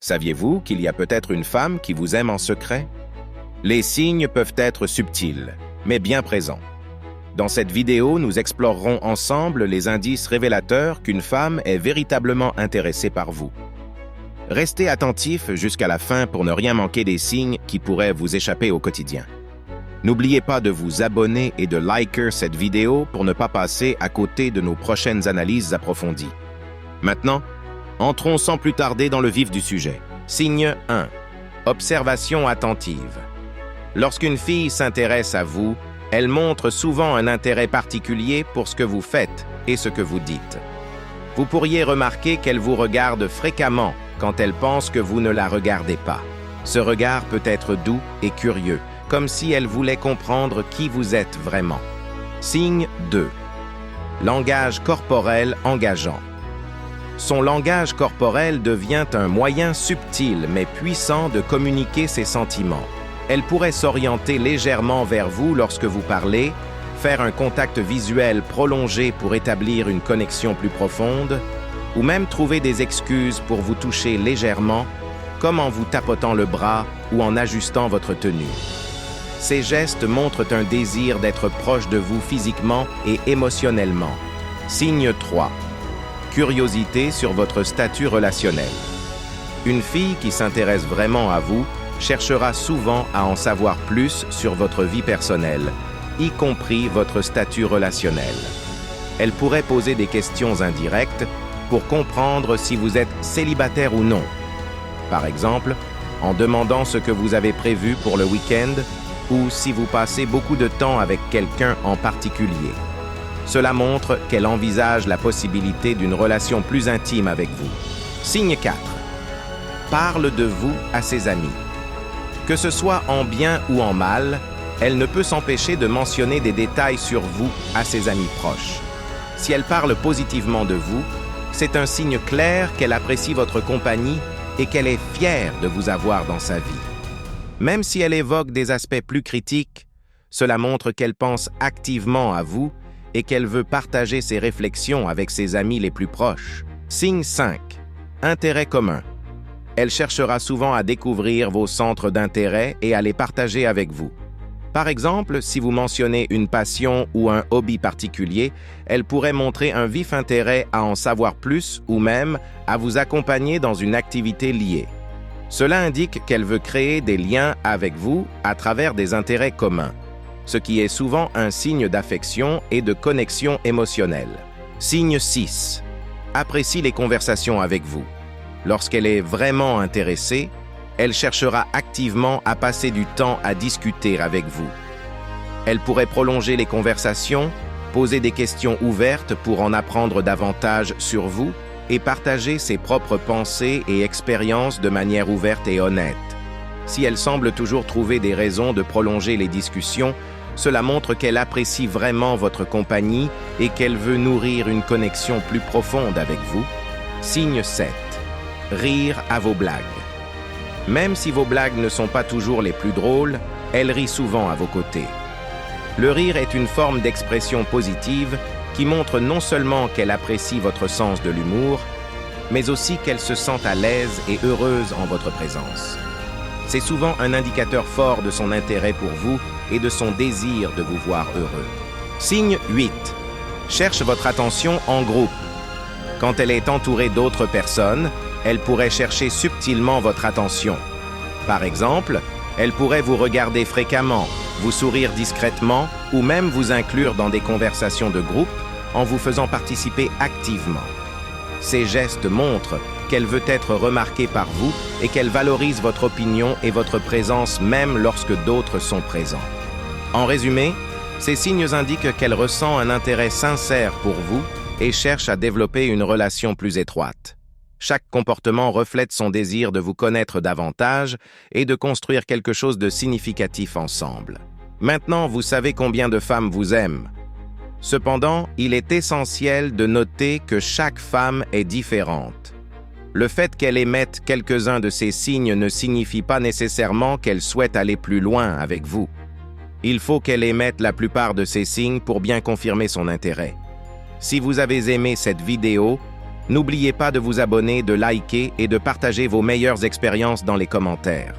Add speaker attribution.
Speaker 1: Saviez-vous qu'il y a peut-être une femme qui vous aime en secret? Les signes peuvent être subtils, mais bien présents. Dans cette vidéo, nous explorerons ensemble les indices révélateurs qu'une femme est véritablement intéressée par vous. Restez attentifs jusqu'à la fin pour ne rien manquer des signes qui pourraient vous échapper au quotidien. N'oubliez pas de vous abonner et de liker cette vidéo pour ne pas passer à côté de nos prochaines analyses approfondies. Maintenant, entrons sans plus tarder dans le vif du sujet. Signe 1. Observation attentive. Lorsqu'une fille s'intéresse à vous, elle montre souvent un intérêt particulier pour ce que vous faites et ce que vous dites. Vous pourriez remarquer qu'elle vous regarde fréquemment quand elle pense que vous ne la regardez pas. Ce regard peut être doux et curieux, comme si elle voulait comprendre qui vous êtes vraiment. Signe 2. Langage corporel engageant. Son langage corporel devient un moyen subtil mais puissant de communiquer ses sentiments. Elle pourrait s'orienter légèrement vers vous lorsque vous parlez, faire un contact visuel prolongé pour établir une connexion plus profonde, ou même trouver des excuses pour vous toucher légèrement, comme en vous tapotant le bras ou en ajustant votre tenue. Ces gestes montrent un désir d'être proche de vous physiquement et émotionnellement. Signe 3. Curiosité sur votre statut relationnel. Une fille qui s'intéresse vraiment à vous cherchera souvent à en savoir plus sur votre vie personnelle, y compris votre statut relationnel. Elle pourrait poser des questions indirectes pour comprendre si vous êtes célibataire ou non. Par exemple, en demandant ce que vous avez prévu pour le week-end ou si vous passez beaucoup de temps avec quelqu'un en particulier. Cela montre qu'elle envisage la possibilité d'une relation plus intime avec vous. Signe 4. Parle de vous à ses amis. Que ce soit en bien ou en mal, elle ne peut s'empêcher de mentionner des détails sur vous à ses amis proches. Si elle parle positivement de vous, c'est un signe clair qu'elle apprécie votre compagnie et qu'elle est fière de vous avoir dans sa vie. Même si elle évoque des aspects plus critiques, cela montre qu'elle pense activement à vous et qu'elle veut partager ses réflexions avec ses amis les plus proches. Signe 5. Intérêt commun. Elle cherchera souvent à découvrir vos centres d'intérêt et à les partager avec vous. Par exemple, si vous mentionnez une passion ou un hobby particulier, elle pourrait montrer un vif intérêt à en savoir plus ou même à vous accompagner dans une activité liée. Cela indique qu'elle veut créer des liens avec vous à travers des intérêts communs, ce qui est souvent un signe d'affection et de connexion émotionnelle. Signe 6. Apprécie les conversations avec vous. Lorsqu'elle est vraiment intéressée, elle cherchera activement à passer du temps à discuter avec vous. Elle pourrait prolonger les conversations, poser des questions ouvertes pour en apprendre davantage sur vous et partager ses propres pensées et expériences de manière ouverte et honnête. Si elle semble toujours trouver des raisons de prolonger les discussions, cela montre qu'elle apprécie vraiment votre compagnie et qu'elle veut nourrir une connexion plus profonde avec vous. Signe 7. Rire à vos blagues. Même si vos blagues ne sont pas toujours les plus drôles, elle rit souvent à vos côtés. Le rire est une forme d'expression positive qui montre non seulement qu'elle apprécie votre sens de l'humour, mais aussi qu'elle se sent à l'aise et heureuse en votre présence. C'est souvent un indicateur fort de son intérêt pour vous et de son désir de vous voir heureux. Signe 8. Cherche votre attention en groupe. Quand elle est entourée d'autres personnes, elle pourrait chercher subtilement votre attention. Par exemple, elle pourrait vous regarder fréquemment, vous sourire discrètement ou même vous inclure dans des conversations de groupe en vous faisant participer activement. Ces gestes montrent qu'elle veut être remarquée par vous et qu'elle valorise votre opinion et votre présence même lorsque d'autres sont présents. En résumé, ces signes indiquent qu'elle ressent un intérêt sincère pour vous et cherche à développer une relation plus étroite. Chaque comportement reflète son désir de vous connaître davantage et de construire quelque chose de significatif ensemble. Maintenant, vous savez combien de femmes vous aiment. Cependant, il est essentiel de noter que chaque femme est différente. Le fait qu'elle émette quelques-uns de ces signes ne signifie pas nécessairement qu'elle souhaite aller plus loin avec vous. Il faut qu'elle émette la plupart de ces signes pour bien confirmer son intérêt. Si vous avez aimé cette vidéo, N'oubliez pas de vous abonner, de liker et de partager vos meilleures expériences dans les commentaires.